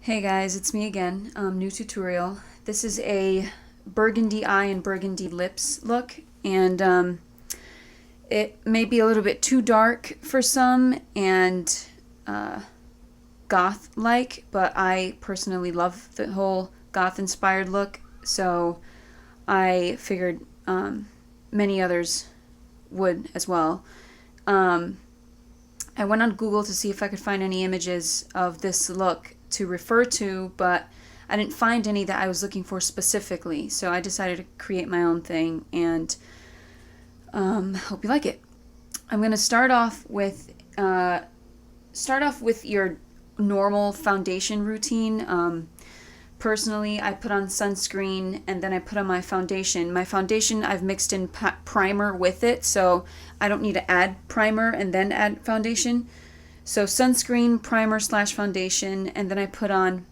Hey guys, it's me again. New tutorial. This is a burgundy eye and burgundy lips look, and it may be a little bit too dark for some and goth-like, but I personally love the whole goth-inspired look, so I figured many others would as well. I went on Google to see if I could find any images of this look to refer to, but I didn't find any that I was looking for specifically. So I decided to create my own thing, and hope you like it. I'm gonna start off with your normal foundation routine. Personally, I put on sunscreen and then I put on my foundation. My foundation, I've mixed in primer with it, so I don't need to add primer and then add foundation. So sunscreen, primer slash foundation, and then I put on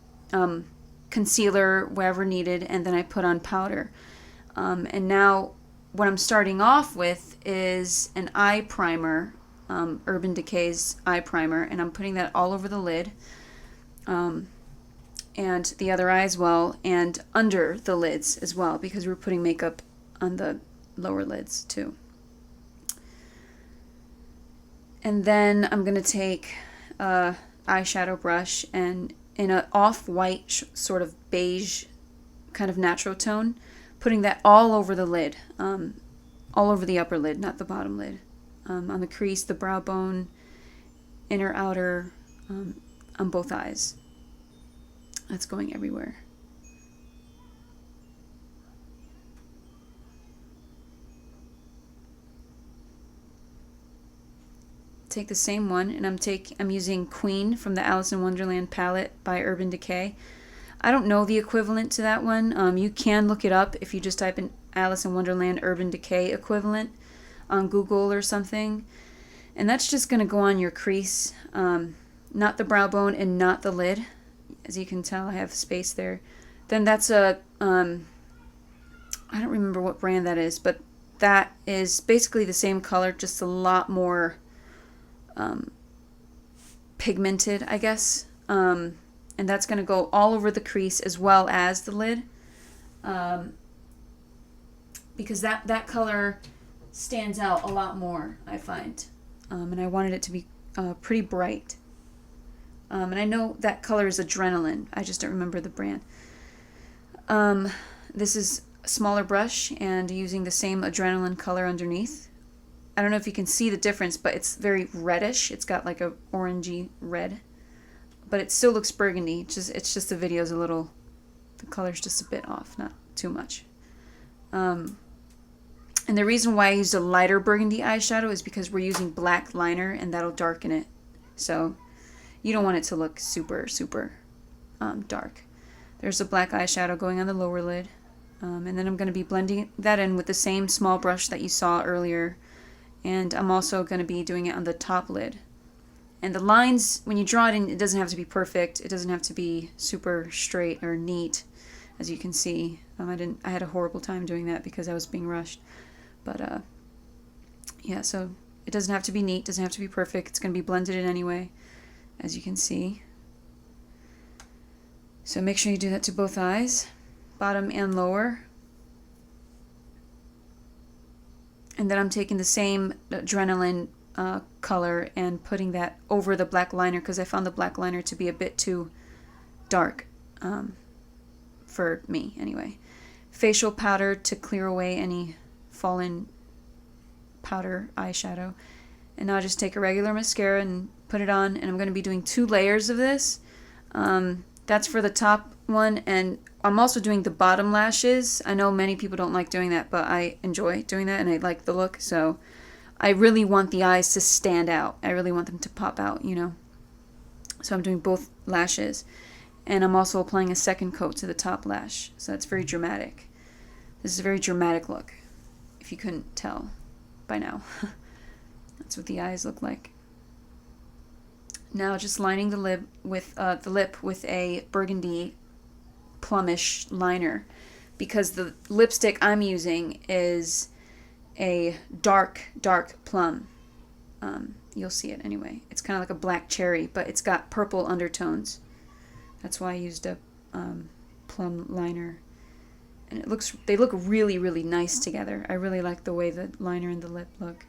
concealer wherever needed, and then I put on powder. And now what I'm starting off with is an eye primer, Urban Decay's eye primer, and I'm putting that all over the lid. And the other eye as well, and under the lids as well, because we're putting makeup on the lower lids too. And then I'm going to take a eyeshadow brush and in an off-white sort of beige kind of natural tone, putting that all over the lid, all over the upper lid, not the bottom lid, on the crease, the brow bone, inner, outer, on both eyes. That's going everywhere. Take the same one, and I'm using Queen from the Alice in Wonderland palette by Urban Decay. I don't know the equivalent to that one. You can look it up if you just type in Alice in Wonderland Urban Decay equivalent on Google or something. And that's just going to go on your crease, not the brow bone and not the lid. As you can tell, I have space there. Then that's I don't remember what brand that is, but that is basically the same color, just a lot more pigmented, I guess. And that's going to go all over the crease as well as the lid, because that color stands out a lot more, I find. And I wanted it to be pretty bright. And I know that color is Adrenaline. I just don't remember the brand. This is a smaller brush and using the same Adrenaline color underneath. I don't know if you can see the difference, but it's very reddish. It's got like a orangey red. But it still looks burgundy. It's just the video's a little... The color's just a bit off, not too much. And the reason why I used a lighter burgundy eyeshadow is because we're using black liner and that'll darken it. So... You don't want it to look super, super dark. There's a black eyeshadow going on the lower lid. And then I'm going to be blending that in with the same small brush that you saw earlier. And I'm also going to be doing it on the top lid. And the lines, when you draw it in, it doesn't have to be perfect. It doesn't have to be super straight or neat, as you can see. I had a horrible time doing that because I was being rushed. But, yeah, so it doesn't have to be neat, doesn't have to be perfect. It's going to be blended in anyway, as you can see. So make sure you do that to both eyes, bottom and lower. And then I'm taking the same Adrenaline color and putting that over the black liner because I found the black liner to be a bit too dark for me anyway. Facial powder to clear away any fallen powder eyeshadow. And now I just take a regular mascara and put it on, and I'm going to be doing 2 layers of this. That's for the top one, and I'm also doing the bottom lashes. I know many people don't like doing that, but I enjoy doing that, and I like the look, so I really want the eyes to stand out. I really want them to pop out, you know. So I'm doing both lashes, and I'm also applying a second coat to the top lash, so that's very dramatic. This is a very dramatic look, if you couldn't tell by now. That's what the eyes look like. Now just lining the lip with a burgundy plumish liner, because the lipstick I'm using is a dark plum. You'll see it anyway. It's kind of like a black cherry, but it's got purple undertones. That's why I used a plum liner. And they look really, really nice together. I really like the way the liner and the lip look.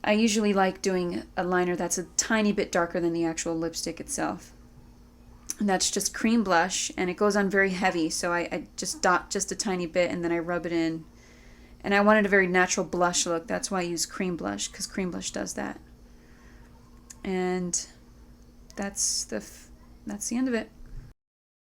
I usually like doing a liner that's a tiny bit darker than the actual lipstick itself. And that's just cream blush, and it goes on very heavy, so I just dot just a tiny bit and then I rub it in. And I wanted a very natural blush look. That's why I use cream blush, because cream blush does that. And that's the end of it.